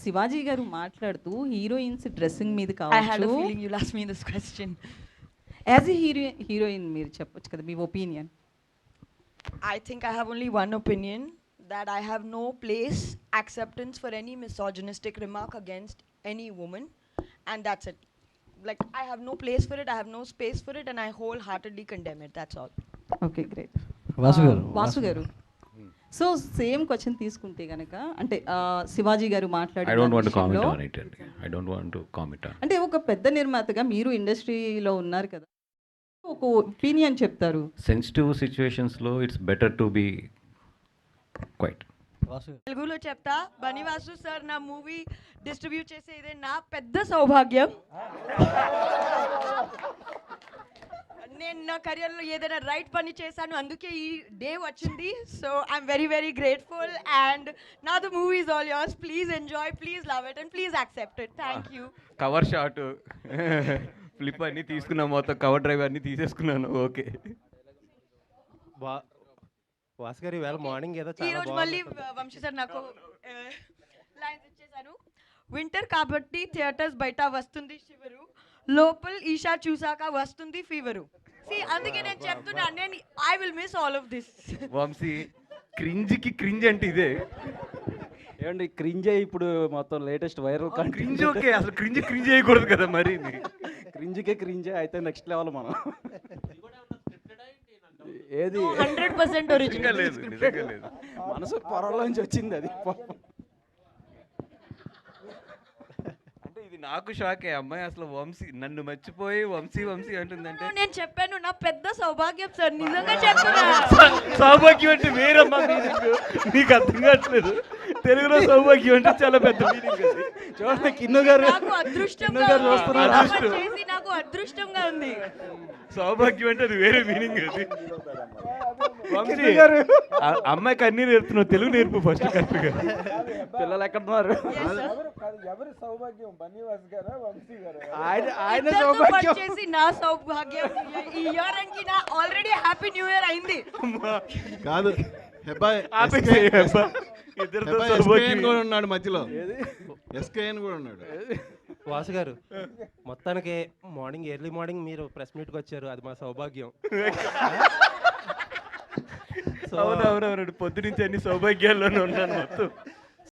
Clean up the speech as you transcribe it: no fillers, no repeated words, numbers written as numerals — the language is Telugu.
శివాజీ గారు మాట్లాడుతూ హీరోయిన్స్ డ్రెస్సింగ్ మీద I had a కావచ్చు, feeling you'll ask me this question. As a heroine మీరు చెప్పొచ్చు కదా మీ opinion. I think I have only one opinion, that I have no place, acceptance for any misogynistic remark against any woman, and that's it. Like, I have no place for it, I have no space for it, and I wholeheartedly condemn it, that's all. Okay great. Vasu గారు సో సేమ్ క్వశ్చన్ తీసుకుంటే కనుక అంటే శివాజీ గారు మాట్లాడే I don't want to comment on it. I don't want to comment on it. అంటే ఒక పెద్ద నిర్మాతగా మీరు ఇండస్ట్రీలో ఉన్నారు కదా, ఒక ఒపీనియన్ చెప్తారు. Sensitive situations లో it's better to be quiet. తెలుగులో చెప్తా, బనివాసు సార్ నా మూవీ డిస్ట్రిబ్యూట్ చేసే ఇదే నా పెద్ద సౌభాగ్యం. నేను నా కెరియర్లో ఏదైనా రైట్ పని చేశాను, అందుకే ఈ డే వచ్చింది. So I'm very very grateful, and నా the movie is all yours. Please enjoy, please love it, and please accept it. Thank you. Cover shot flip అన్ని తీసుకున్నాను, మొత్తం కవర్ డ్రైవ్ అన్ని తీసేసుకున్నాను. ఓకే వాసు గారు ఈవేళ మార్నింగ్ ఏదో ఈ రోజు మళ్ళీ వంశీ సార్ నాకు లైన్స్ ఇచ్చేసాను. వింటర్ కాబట్టి థియేటర్స్ బయట వస్తుంది శివరు, లోపల ఈషా చూసాక వస్తుంది ఫీవరు. అందుకే నేను చెప్తున్నా, నేను I will miss all of this. Vamshi క్రింజ్కి క్రింజ్ అంటే ఇదే ఏమండి, క్రింజే ఇప్పుడు మొత్తం లేటెస్ట్ వైరల్ క్రింజ్. ఓకే, అసలు క్రింజ్ క్రింజ్ చేయకూడదు కదా మరి. క్రింజ్కే క్రింజే అయితే నెక్స్ట్ లెవెల్ మనం. ఏది 100% ఒరిజినల్ లేదు, నిజంగా లేదు. మనసు పొరలోంచి వచ్చింది అది. అంటే ఇది నాకు షాకే. అమ్మాయి అసలు వంశీ నన్ను మర్చిపోయి వంశీ వంశీ అంటుందంటే. నేను చెప్పాను, నా పెద్ద సౌభాగ్యం సార్, నిజంగా చెప్తున్నా. సౌభాగ్యం అంటే వేరమ్మా మీనింగ్, నీకు అర్థం కావట్లేదు. తెలుగులో సౌభాగ్యం అంటే చాలా పెద్ద మీనింగ్. చూడండి కిన్ను గారు, నాకు అదృష్టంగా చేసి నాకు అదృష్టంగా ఉంది. సౌభాగ్యం అంటే అది వేరే మీనింగ్. అది వంశీ అమ్మాయి కన్నీరు నేర్పుతున్నావు, తెలుగు నేర్పు ఫస్ట్ కరెక్ట్ గా. పిల్లలు ఎక్కడున్నారు? ఆయన సౌభాగ్యం చేసి నా సౌభాగ్యం. ఈ ఇయర్ కి నా ఆల్రెడీ హ్యాపీ న్యూ ఇయర్ అయింది. కాదు, ఉన్నాడు మధ్యలో, ఎస్కేఎన్ కూడా ఉన్నాడు. వాసు గారు మొత్తానికి మార్నింగ్ ఎర్లీ మార్నింగ్ మీరు ప్రెస్ మీట్కి వచ్చారు, అది మా సౌభాగ్యం. అవునవునవును, పొద్దు నుంచి అన్ని సౌభాగ్యాల్లోనే ఉన్నాను మొత్తం.